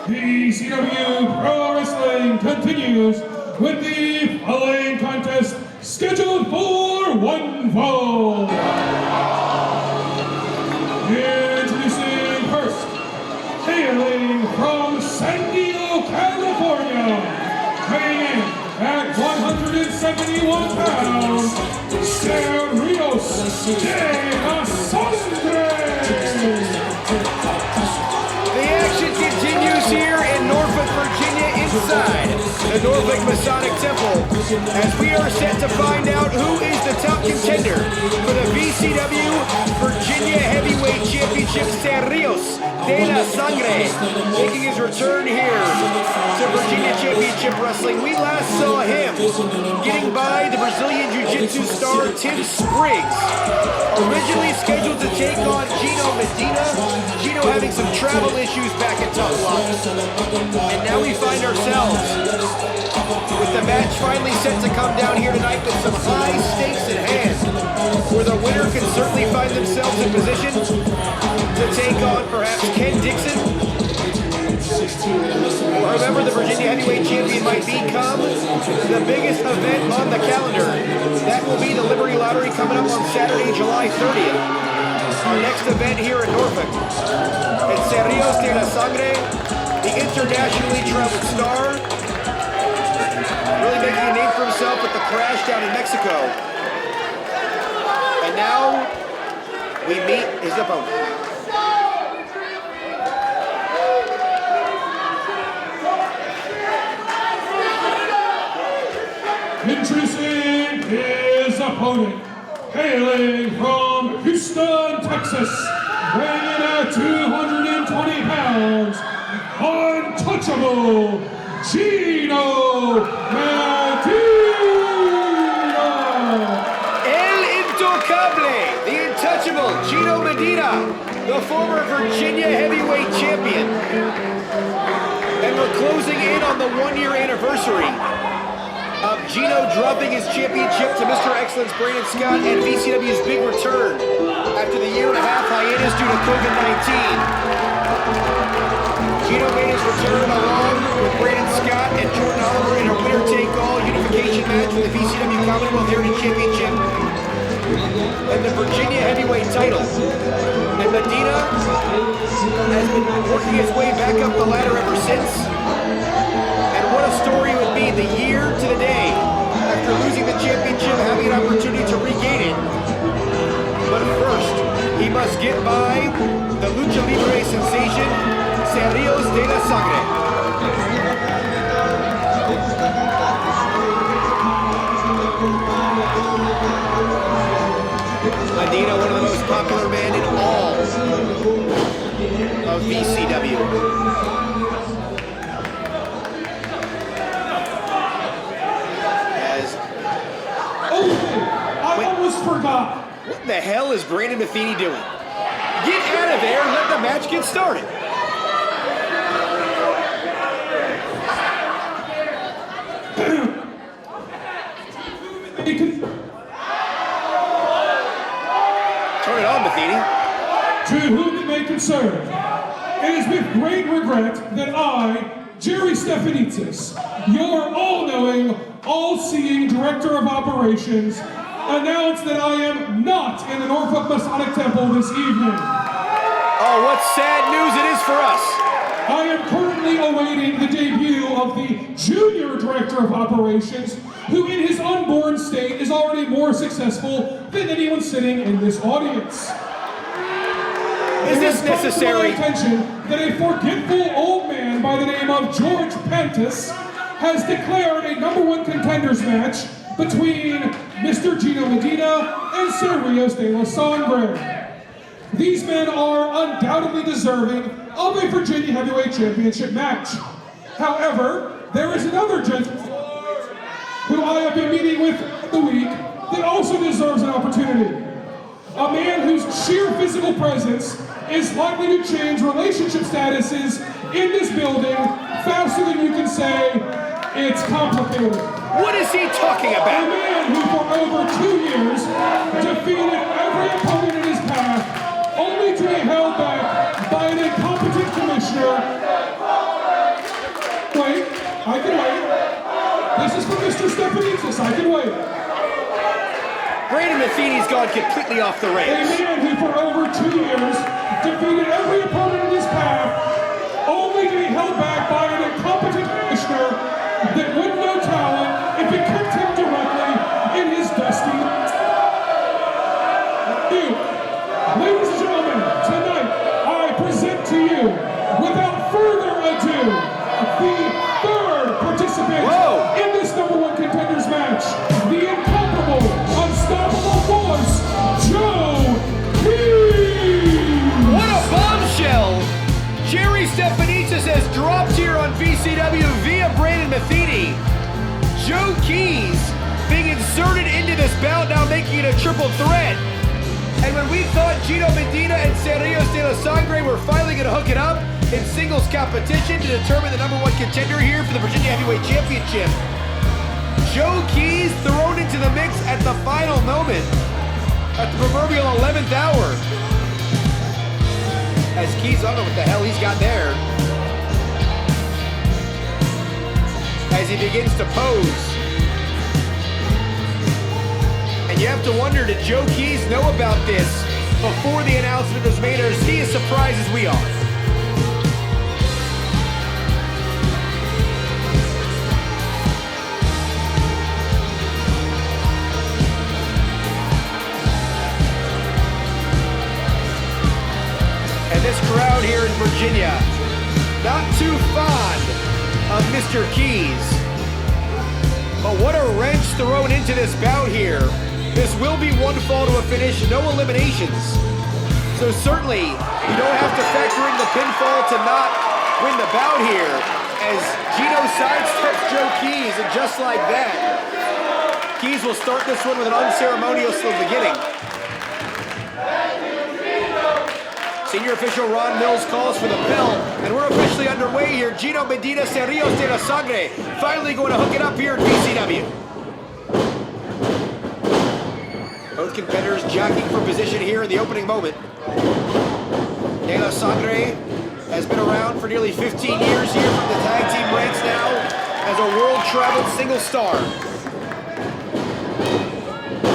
BCW Pro Wrestling continues with the following contest scheduled for one fall. Introducing first, hailing from San Diego, California, weighing in at 171 pounds, Rios de Sangre. The action continues here in Norfolk, Virginia, inside the Norfolk Masonic Temple, as we are set to find out who is the top contender for the BCW Virginia Heavyweight Championship. Rios de Sangre making his return here to Virginia Championship Wrestling. We last saw him getting by the Brazilian Jiu-Jitsu star Tim Spriggs, originally scheduled to take on Gino Medina. Gino having some travel issues back in Tough Luck. And now we find ourselves with the match finally set to come down here tonight with some high stakes at hand, where the winner can certainly find themselves in position to take on perhaps Ken Dixon. Or remember, the Virginia Heavyweight Champion might become the biggest event on the calendar. That will be the Liberty Lottery coming up on Saturday, July 30th. Our next event here in Norfolk. It's Rios de Sangre, the internationally traveled star, really making a name for himself with the crash down in Mexico. And now we meet his opponent. Introducing his opponent, hailing from Houston, Texas, weighing in at 220 pounds, untouchable, Gino Medina. El Intocable, the untouchable Gino Medina, the former Virginia Heavyweight Champion. And we're closing in on the one-year anniversary of Gino dropping his championship to Mr. Excellence Brandon Scott and VCW's big return after the year-and-a-half hiatus due to COVID-19. Gino made his return along with Brandon Scott and Jordan Oliver in a winner-take-all unification match for the VCW Commonwealth Heritage Championship and the Virginia Heavyweight title. And Medina has been working his way back up the ladder ever since. What a story it would be the year to the day after losing the championship, having an opportunity to regain it. But first, he must get by the Lucha Libre sensation, Rios de Sangre. Medina, one of the most popular men in all of VCW. I almost forgot. What the hell is Brandon Matheny doing? Get out of there and let the match get started. Turn it on, Matheny. To whom it may concern, it is with great regret that I, Jerry Stephanitsis, your all-knowing, all-seeing Director of Operations, announce that I am not in the Norfolk Masonic Temple this evening. Oh, what sad news it is for us. I am currently awaiting the debut of the Junior Director of Operations, who in his unborn state is already more successful than anyone sitting in this audience. Is this necessary? It has come to my attention that a forgetful old man by the name of George Pantis has declared a #1 contenders match between Mr. Gino Medina and Rios de Sangre. These men are undoubtedly deserving of a Virginia Heavyweight Championship match. However, there is another gentleman who I have been meeting with the week that also deserves an opportunity. A man whose sheer physical presence is likely to change relationship statuses in this building faster than you can say it's complicated. What is he talking about? A man who for over 2 years defeated every opponent in his path, only to be held back by an incompetent commissioner Mr. Stephanitsis, I can wait. Brandon Matheny's gone completely off the A rails. man who for over 2 years defeated every opponent in his path, only to be held back by an incompetent commissioner that would know talent if it kicked him directly in his dusty butte. Ladies and gentlemen, tonight I present to you, without further ado, the third participant in this #1 contenders match, the incomparable, unstoppable force, Joe Keys! What a bombshell! Jerry Stephanitsis has dropped here on VCW via Brandon Matheny. Joe Keys being inserted into this bout, now making it a triple threat. And when we thought Gino Medina and Rios de la Sangre were finally going to hook it up in singles competition to determine the #1 contender here for the Virginia Heavyweight Championship, Joe Keys thrown into the mix at the final moment, at the proverbial 11th hour. As Keys, I don't know what the hell he's got there. As he begins to pose. And you have to wonder, did Joe Keys know about this before the announcement was made, or is he as surprised as we are? And this crowd here in Virginia, not too fond of Mr. Keys. But what a wrench thrown into this bout here. This will be one fall to a finish, no eliminations. So certainly, you don't have to factor in the pinfall to not win the bout here, as Gino sidesteps Joe Keys, and just like that, Keys will start this one with an unceremonious beginning. Senior official Ron Mills calls for the bell, and we're officially underway here. Gino Medina, Rios de la Sangre, finally going to hook it up here at VCW. Both competitors jockeying for position here in the opening moment. De la Sangre has been around for nearly 15 years here from the tag team ranks now as a world-traveled single star.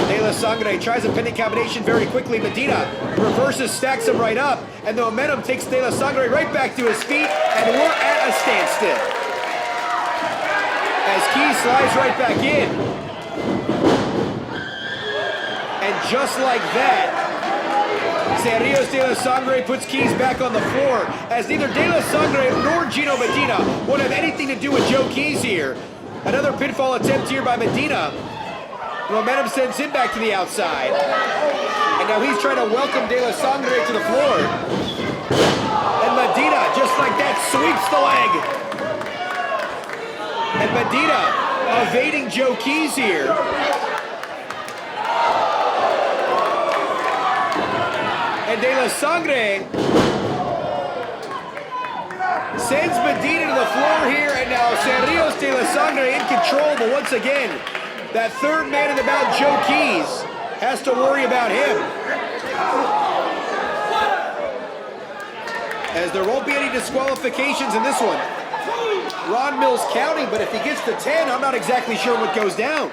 De la Sangre tries a pinning combination very quickly. Medina reverses, stacks him right up, and the momentum takes De La Sangre right back to his feet, and we're at a standstill. As Keys slides right back in. And just like that, Rios de la Sangre puts Keys back on the floor, as neither De La Sangre nor Gino Medina would have anything to do with Joe Keys here. Another pinfall attempt here by Medina. Momentum sends him back to the outside. And now he's trying to welcome De La Sangre to the floor. And Medina, just like that, sweeps the leg. And Medina evading Joe Keys here. And De La Sangre sends Medina to the floor here, and now Rios de la Sangre in control, but once again, that third man in the bout, Joe Keys, has to worry about him. As there won't be any disqualifications in this one. Ron Mills counting, but if he gets to 10, I'm not exactly sure what goes down.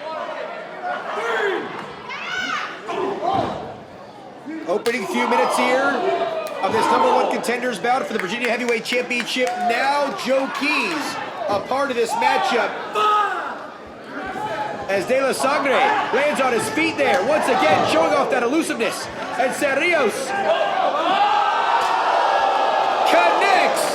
Opening few minutes here of this #1 contenders bout for the Virginia Heavyweight Championship. Now Joe Keys, a part of this matchup. As De La Sangre lands on his feet there, once again showing off that elusiveness. And Rios connects.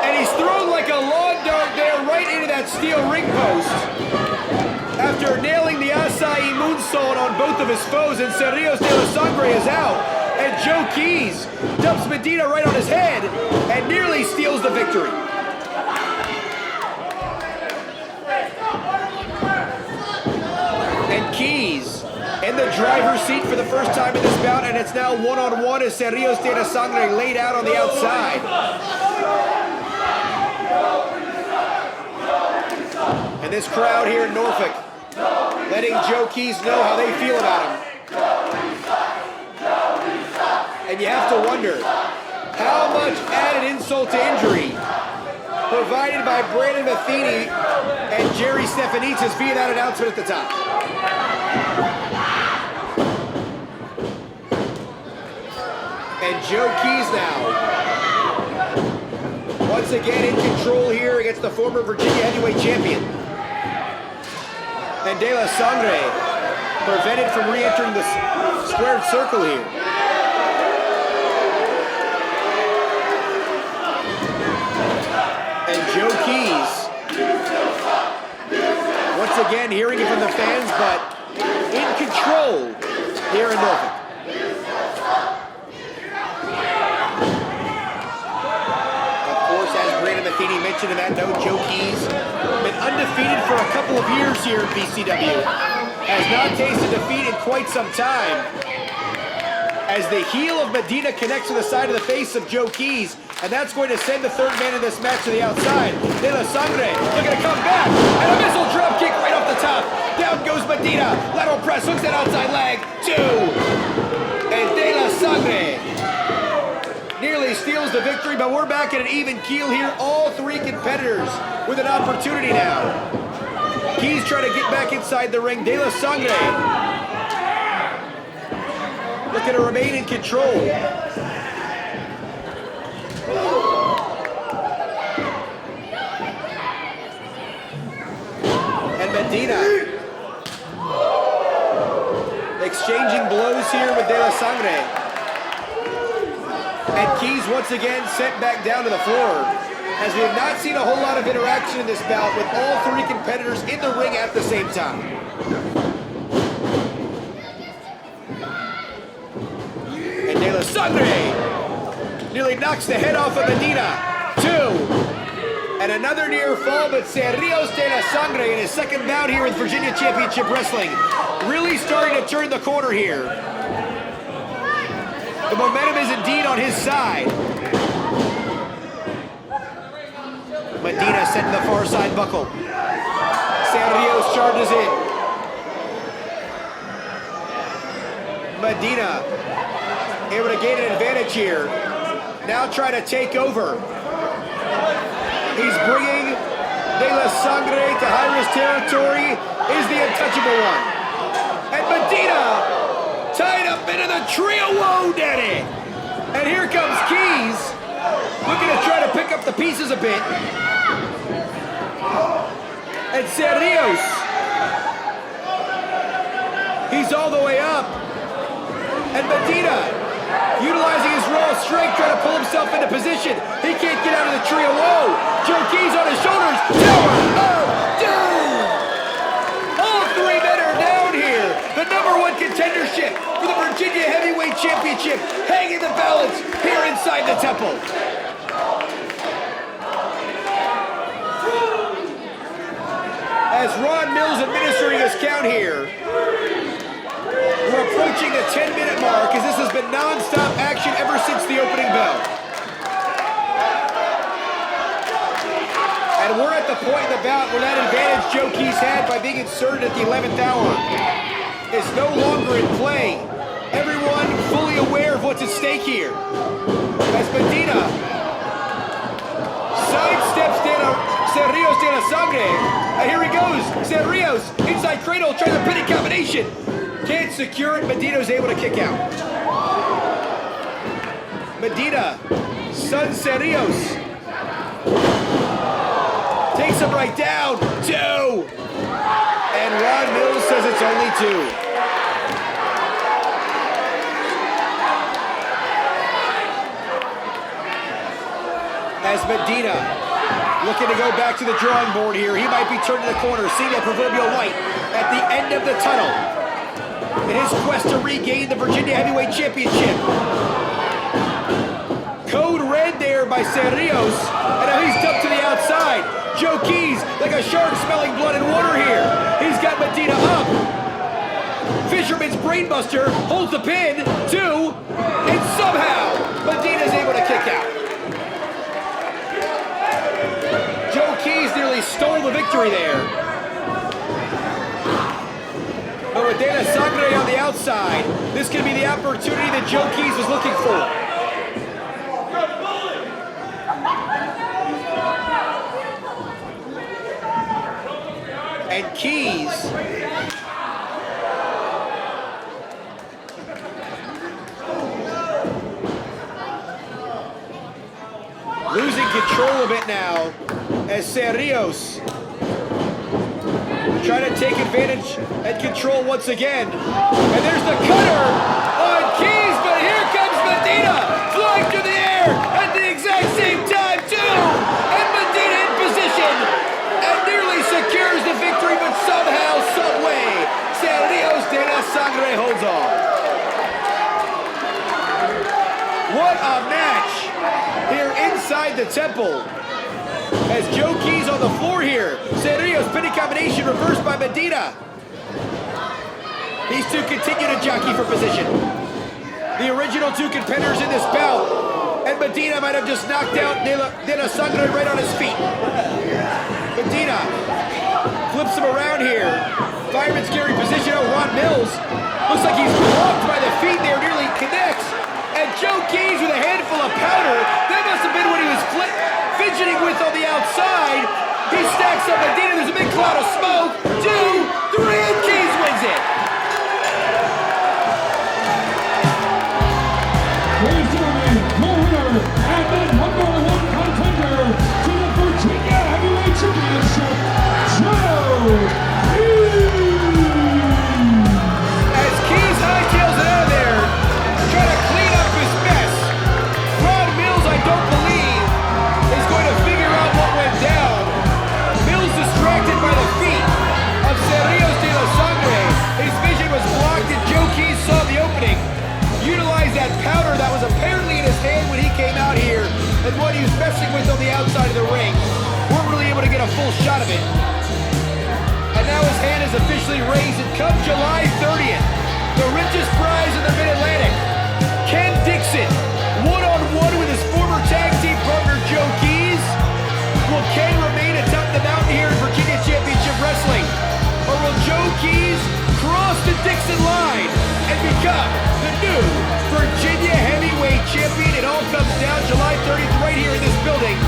And he's thrown like a lawn dart there right into that steel ring post. After nailing the acai moonsault on both of his foes, and Rios de la Sangre is out. And Joe Keys dumps Medina right on his head and nearly steals the victory. And Keys in the driver's seat for the first time in this bout, and it's now one-on-one as Rios de la Sangre laid out on the outside. And this crowd here in Norfolk letting Joe Keys know how they feel about him. And you have to wonder, How much added insult to injury provided by Brandon Matheny and Jerry Stephanitsis via that announcement at the top. And Joe Keys now, once again in control here against the former Virginia heavyweight champion. And De La Sangre prevented from re-entering the squared circle here. And Joe Keys, once again hearing it from the fans, but in control here in Norfolk. Of course, as Brandon Matheny mentioned in that note, Joe Keys been undefeated for a couple of years here in BCW. Has not tasted defeat in quite some time. As the heel of Medina connects to the side of the face of Joe Keys, and that's going to send the third man in this match to the outside. De La Sangre looking to come back, and a missile drop kick right off the top. Down goes Medina, lateral press, hooks that outside leg, 2. And De La Sangre nearly steals the victory, but we're back at an even keel here. All three competitors with an opportunity now. Keys trying to get back inside the ring. De La Sangre looking to remain in control. And Medina exchanging blows here with De La Sangre. And Keys once again sent back down to the floor, as we have not seen a whole lot of interaction in this bout with all three competitors in the ring at the same time. And De La Sangre nearly knocks the head off of Medina. 2. And another near fall, but Rios De La Sangre in his second bout here with Virginia Championship Wrestling. Really starting to turn the corner here. The momentum is indeed on his side. Medina set to the far side buckle. Rios charges in. Medina able to gain an advantage here. Now trying to take over. He's bringing De La Sangre to high-risk territory. Is the untouchable one. And Medina tied up into the trio. Whoa, Daddy! And here comes Keys, looking to try to pick up the pieces a bit. And Rios, he's all the way up. And Medina, utilizing his raw strength, trying to pull himself into position. He can't get out of the trio. Whoa! Joe Keys on his shoulders. Tower of Doom! All three men are down here. The #1 contendership for the Virginia Heavyweight Championship hanging the balance here inside the temple. As Ron Mills administering his count here, we're approaching the 10-minute mark, as this has been non-stop action ever since the opening bell. And we're at the point in the bout where that advantage Joe Keys had by being inserted at the 11th hour is no longer in play. Everyone fully aware of what's at stake here. As Medina sidesteps Rios De La Sangre, and here he goes. Rios inside cradle, trying the pinning combination. Can't secure it. Medina's able to kick out. Medina stuns Rios. Takes him right down. 2. And Ron Mills says it's only 2. As Medina looking to go back to the drawing board here. He might be turning the corner, seeing that proverbial light at the end of the tunnel in his quest to regain the Virginia Heavyweight Championship. Code red there by Rios, and now he's dumped to the outside. Joe Keys, like a shark smelling blood and water here. He's got Medina up. Fisherman's brainbuster holds the pin. 2, and somehow Medina's able to kick out. Joe Keys nearly stole the victory there. But with De La Sangre on the outside, this could be the opportunity that Joe Keys was looking for. and Keys. Losing control of it now as Rios trying to take advantage and control once again. And there's the cutter on Keys, but here comes Medina flying through the air at the exact same time too. And Medina in position and nearly secures the victory, but somehow, someway, Rios de la Sangre holds on. What a match here inside the temple. As Joe Keys on the floor here. Rios pinning combination reversed by Medina. These two continue to jockey for position. The original two contenders in this bout. And Medina might have just knocked out De La Sangre right on his feet. Medina flips him around here. Fireman's carry position. Oh, Ron Mills looks like he's blocked by the feet there. Nearly connects. And Joe Keys with a handful of powder. That must have been what he was fidgeting with on the outside. He stacks up Medina. There's a big cloud of smoke. 2, 3, and Keys wins it. Ladies and gentlemen, your winner and the #1 contender to the Virginia Heavyweight Championship, Joe Keys. As Keys hightails it out of there, trying to clean up his mess. Ron Mills, I don't believe, is going to figure out what went down. Mills distracted by the feet of Rios de la Sangre. His vision was blocked and Joe Keys saw the opening. Utilized that powder that was apparently in his hand when he came out here and what he was messing with on the outside of the ring. Weren't really able to get a full shot of it. And now his hand is officially raised, and come July 30th, the richest prize in the Mid-Atlantic, Ken Dixon, one-on-one with his former tag team partner Joe Keys. Will Ken remain atop the mountain here in Virginia Championship Wrestling? Or will Joe Keys cross the Dixon line and become the new Virginia Heavyweight Champion? It all comes down July 30th right here in this building.